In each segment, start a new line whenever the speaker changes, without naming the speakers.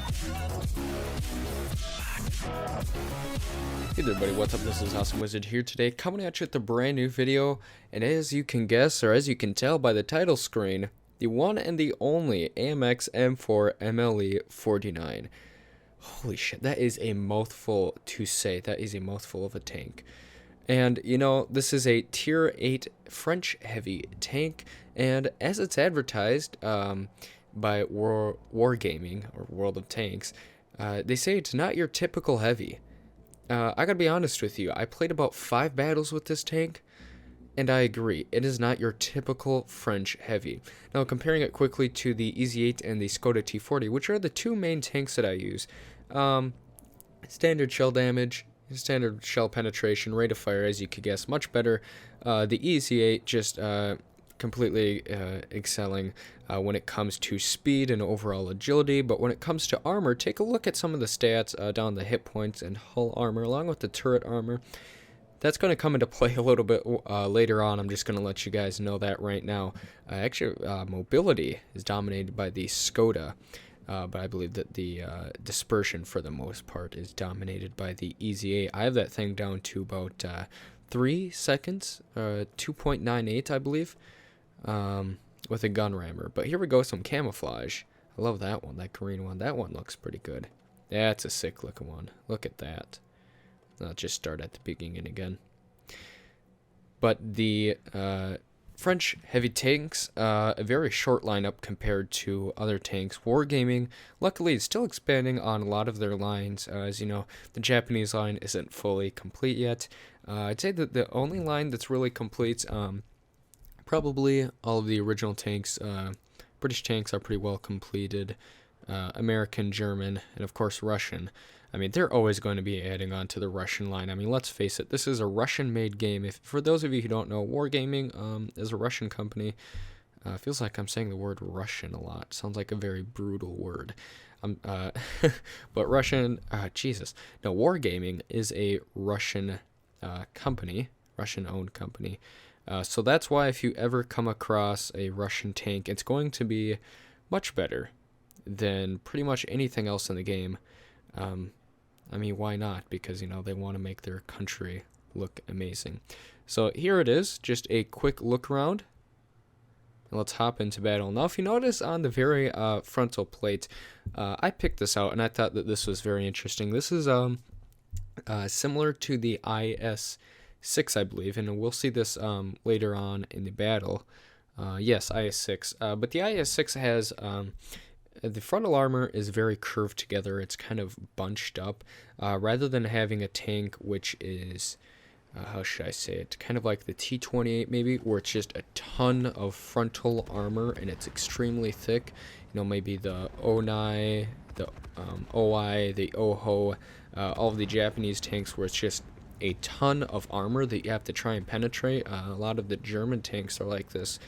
Hey there everybody, what's up? This is Awesome Wizard here today, coming at you with a brand new video, and as you can guess, or as you can tell by the title screen, the one and the only Amx M4 MLE 49. Holy shit, that is a mouthful to say. That is a mouthful of a tank. And, you know, this is a Tier 8 French heavy tank, and as it's advertised by Wargaming, or World of Tanks, they say it's not your typical heavy. I gotta be honest with you, I played about 5 battles with this tank, and I agree, it is not your typical French heavy. Now, comparing it quickly to the EZ8 and the Skoda T40, which are the two main tanks that I use, standard shell damage, standard shell penetration, rate of fire, as you could guess, much better. The EZ8 just completely excelling when it comes to speed and overall agility, but when it comes to armor, take a look at some of the stats down the hit points and hull armor along with the turret armor. That's going to come into play a little bit later on. I'm just going to let you guys know that right now. Actually, mobility is dominated by the Skoda, but I believe that the dispersion for the most part is dominated by the EZ8. I have that thing down to about 3 seconds, 2.98 I believe, with a gun rammer. But here we go, some camouflage. I love that one, that green one. That one looks pretty good. That's a sick looking one. Look at that. I'll just start at the beginning again. But the French heavy tanks, a very short lineup compared to other tanks. Wargaming, luckily, is still expanding on a lot of their lines. As you know, the Japanese line isn't fully complete yet. I'd say that the only line that's really complete, probably all of the original tanks. British tanks are pretty well completed. American, German, and of course Russian. I mean, they're always going to be adding on to the Russian line. I mean, let's face it, this is a Russian-made game. If for those of you who don't know, Wargaming is a Russian company. Feels like I'm saying the word Russian a lot. Sounds like a very brutal word. But Russian, Jesus. No, Wargaming is a Russian company, Russian-owned company. So that's why if you ever come across a Russian tank, it's going to be much better than pretty much anything else in the game. I mean, why not? Because, you know, they want to make their country look amazing. So here it is, just a quick look around. Let's hop into battle. Now, if you notice on the very frontal plate, I picked this out, and I thought that this was very interesting. This is similar to the IS-6, I believe, and we'll see this later on in the battle. Yes, IS-6. But the IS-6 has... the frontal armor is very curved together. It's kind of bunched up. Rather than having a tank which is, how should I say it, kind of like the T28 maybe, where it's just a ton of frontal armor and it's extremely thick. You know, maybe the ONI, the OI, the OHO, all of the Japanese tanks where it's just a ton of armor that you have to try and penetrate. A lot of the German tanks are like this.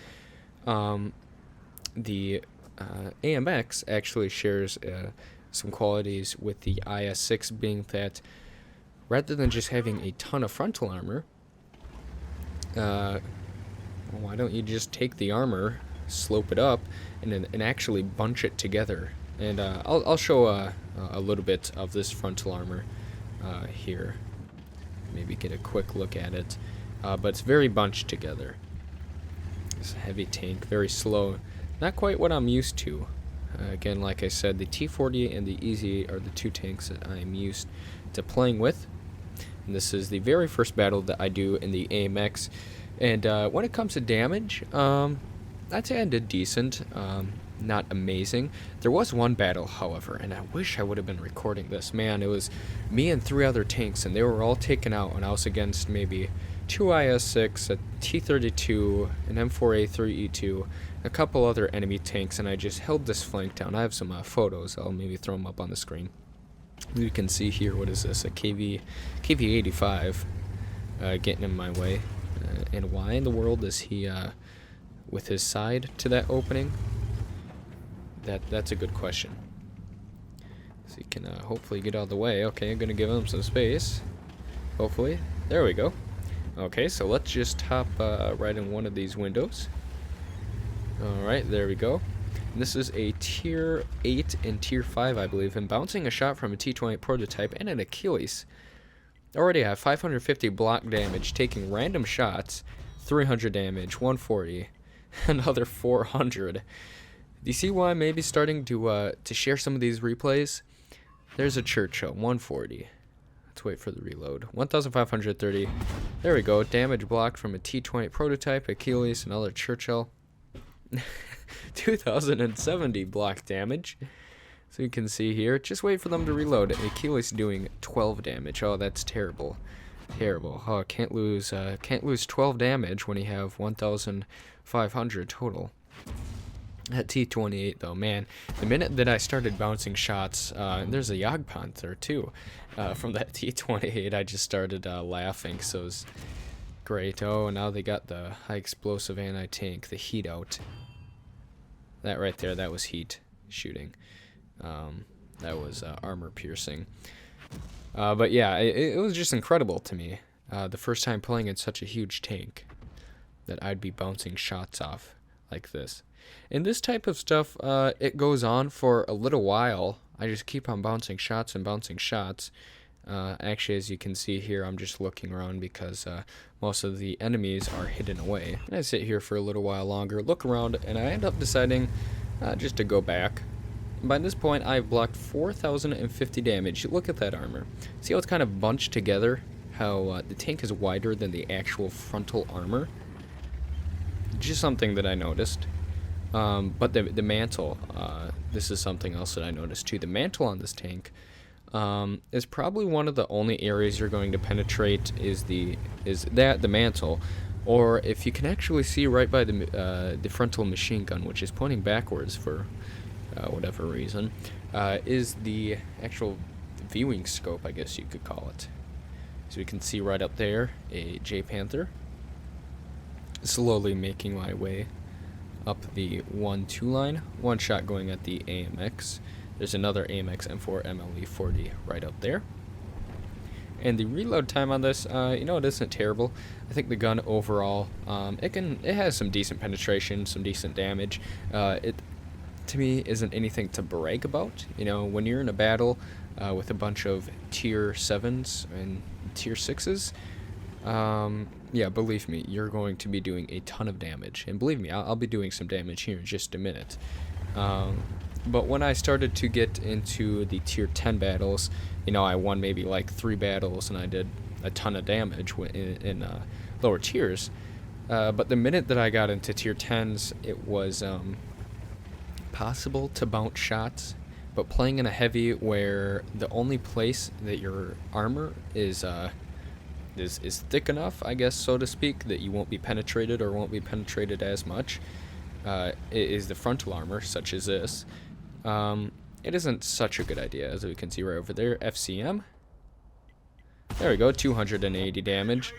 The AMX actually shares some qualities with the IS-6, being that rather than just having a ton of frontal armor, why don't you just take the armor, slope it up, and actually bunch it together? And I'll show a little bit of this frontal armor here. Maybe get a quick look at it. But it's very bunched together. It's a heavy tank, very slow. Not quite what I'm used to. Again, like I said, the T40 and the EZ8 are the two tanks that I'm used to playing with. And this is the very first battle that I do in the AMX. And when it comes to damage, I'd say I did decent. Not amazing. There was one battle, however, and I wish I would have been recording this. Man, it was me and 3 other tanks, and they were all taken out, and I was against maybe 2 IS-6, a T-32, an M4A3E2, a couple other enemy tanks, and I just held this flank down. I have some photos. I'll maybe throw them up on the screen. You can see here, what is this, a KV-85 getting in my way. And why in the world is he with his side to that opening? That's a good question. So you can hopefully get out of the way. Okay, I'm going to give him some space. Hopefully. There we go. Okay, so let's just hop right in one of these windows. Alright, there we go. And this is a tier 8 and tier 5, I believe, and bouncing a shot from a T28 prototype and an Achilles. Already have 550 block damage, taking random shots, 300 damage, 140, another 400. Do you see why I'm maybe starting to share some of these replays? There's a Churchill, 140. Let's wait for the reload. 1,530. There we go. Damage blocked from a T28 prototype, Achilles, another Churchill. 2,070 block damage. So you can see here. Just wait for them to reload. Achilles doing 12 damage. Oh, that's terrible. Terrible. Oh, can't lose 12 damage when you have 1,500 total. That T28 though, man, the minute that I started bouncing shots, and there's a Jagdpanther too, from that T28, I just started laughing, so it was great. Oh, now they got the high explosive anti-tank, the heat out. That right there, that was heat shooting. That was armor piercing. But yeah, it was just incredible to me, the first time playing in such a huge tank, that I'd be bouncing shots off like this. And this type of stuff, it goes on for a little while. I just keep on bouncing shots and bouncing shots. Actually, as you can see here, I'm just looking around because most of the enemies are hidden away. And I sit here for a little while longer, look around, and I end up deciding just to go back. By this point, I've blocked 4,050 damage. Look at that armor. See how it's kind of bunched together? How the tank is wider than the actual frontal armor? Just something that I noticed. But the mantle, this is something else that I noticed too. The mantle on this tank is probably one of the only areas you're going to penetrate is the mantle, or if you can actually see right by the frontal machine gun, which is pointing backwards for whatever reason, is the actual viewing scope, I guess you could call it. So you can see right up there a J Panther. Slowly making my way up the 1-2 line. One shot going at the AMX. There's another Amx M4 MLE 40 right up there. And the reload time on this, it isn't terrible. I think the gun overall, it has some decent penetration, some decent damage. It to me isn't anything to brag about. When you're in a battle with a bunch of tier 7s and tier 6s, yeah, believe me, you're going to be doing a ton of damage. And believe me, I'll be doing some damage here in just a minute. But when I started to get into the tier 10 battles, I won maybe like 3 battles and I did a ton of damage in lower tiers. But the minute that I got into tier 10s, it was possible to bounce shots. But playing in a heavy where the only place that your armor is thick enough, I guess, so to speak, that you won't be penetrated or won't be penetrated as much, is the frontal armor, such as this. It isn't such a good idea, as we can see right over there. FCM. There we go, 280 damage,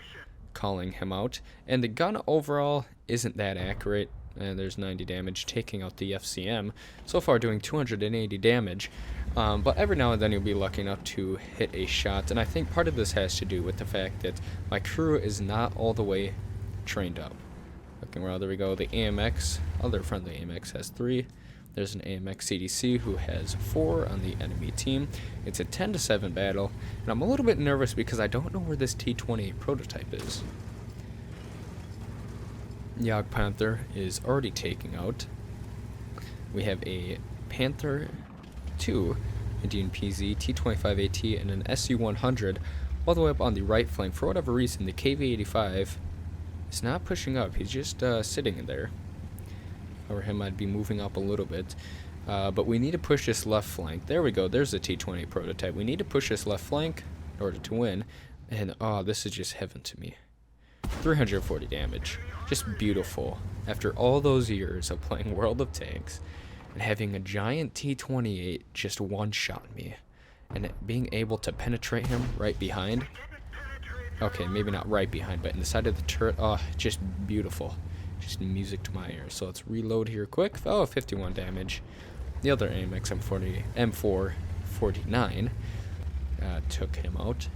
calling him out. And the gun overall isn't that accurate, and there's 90 damage, taking out the FCM. So far doing 280 damage. But every now and then you'll be lucky enough to hit a shot, and I think part of this has to do with the fact that my crew is not all the way trained up. Looking around, there we go, the AMX, other friendly AMX has 3. There's an AMX CDC who has 4 on the enemy team. It's a 10-7 battle, and I'm a little bit nervous because I don't know where this T28 prototype is. Jagdpanther is already taking out. We have a Panther 2, Indian PZ, T25AT, and an SU-100 all the way up on the right flank. For whatever reason, the KV-85 is not pushing up. He's just sitting in there. Over him, I'd be moving up a little bit. But we need to push this left flank. There we go. There's the T28 prototype. We need to push this left flank in order to win. And, oh, this is just heaven to me. 340 damage. Just beautiful. After all those years of playing World of Tanks, and having a giant T28 just one-shot me, and being able to penetrate him right behind. Okay, maybe not right behind, but in the side of the turret. Oh, just beautiful. Just music to my ears. So let's reload here quick. Oh, 51 damage. The other Amx M4 49 took him out,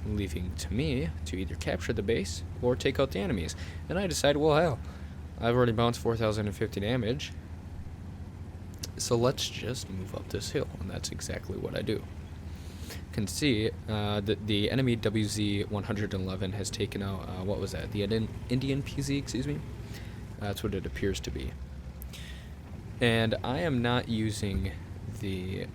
leaving to me to either capture the base or take out the enemies. And I decided, well, hell, I've already bounced 4,050 damage. So let's just move up this hill, and that's exactly what I do. You can see that the enemy WZ-111 has taken out, what was that, the Indian PZ, excuse me? That's what it appears to be. And I am not using the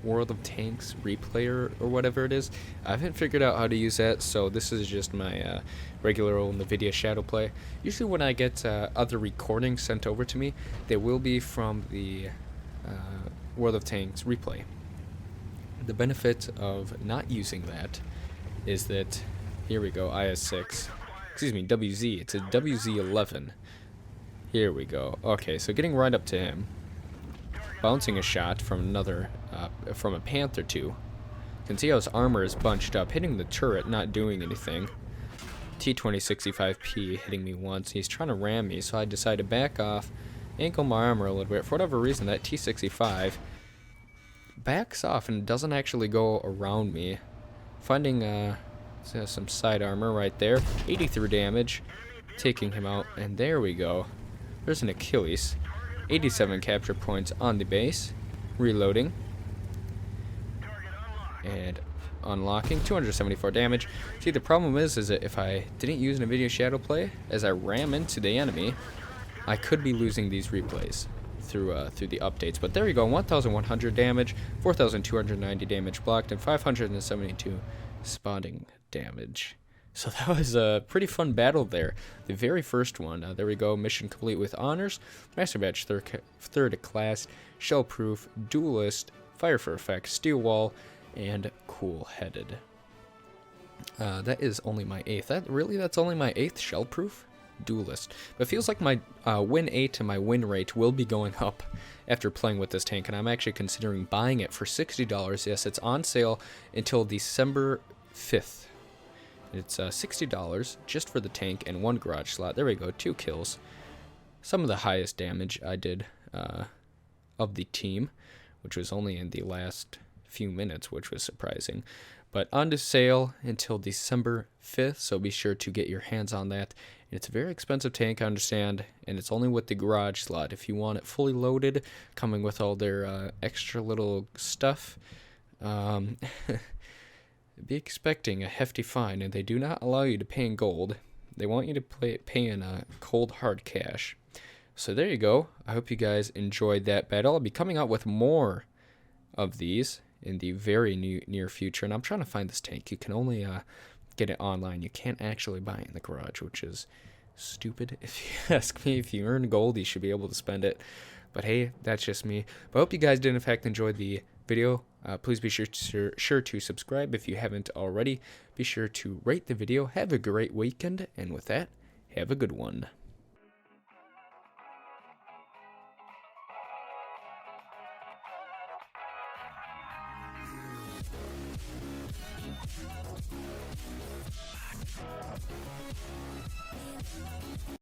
World of Tanks replayer or whatever it is. I haven't figured out how to use that, so this is just my regular old NVIDIA Shadowplay. Usually when I get other recordings sent over to me, they will be from the World of Tanks replay. The benefit of not using that is that, here we go, IS-6, excuse me, WZ, it's a WZ-11. Here we go. Okay, so getting right up to him, bouncing a shot from another, from a Panther 2. You can see how his armor is bunched up, hitting the turret, not doing anything. T-2065P hitting me once. He's trying to ram me, so I decide to back off, ankle my armor a little bit. For whatever reason, that T-65 backs off and doesn't actually go around me. Finding some side armor right there. 83 damage, taking him out, and there we go. There's an Achilles. 87 capture points on the base. Reloading. And unlocking. 274 damage. See, the problem is that if I didn't use NVIDIA Shadowplay, as I ram into the enemy, I could be losing these replays through the updates. But there you go, 1,100 damage, 4,290 damage blocked, and 572 spotting damage. So that was a pretty fun battle there. The very first one. There we go, mission complete with honors. Master Badge third class, shell proof, duelist, fire for effect, steel wall, and cool-headed. That is only my 8th. That's only my 8th shell proof duelist. But it feels like my win rate and my win rate will be going up after playing with this tank, and I'm actually considering buying it for $60. Yes, it's on sale until December 5th. It's $60 just for the tank and 1 garage slot. There we go, 2 kills. Some of the highest damage I did of the team, which was only in the last few minutes, which was surprising. But on to sale until December 5th, so be sure to get your hands on that. And it's a very expensive tank, I understand, and it's only with the garage slot. If you want it fully loaded, coming with all their extra little stuff, be expecting a hefty fine, and they do not allow you to pay in gold. They want you to pay in cold hard cash. So there you go. I hope you guys enjoyed that battle. I'll be coming out with more of these in the very near future, and I'm trying to find this tank. You can only get it online. You can't actually buy it in the garage, which is stupid if you ask me. If you earn gold, you should be able to spend it. But hey, that's just me. But I hope you guys did in fact enjoy the video. Please be sure to subscribe if you haven't already. Be sure to rate the video. Have a great weekend, and with that, have a good one.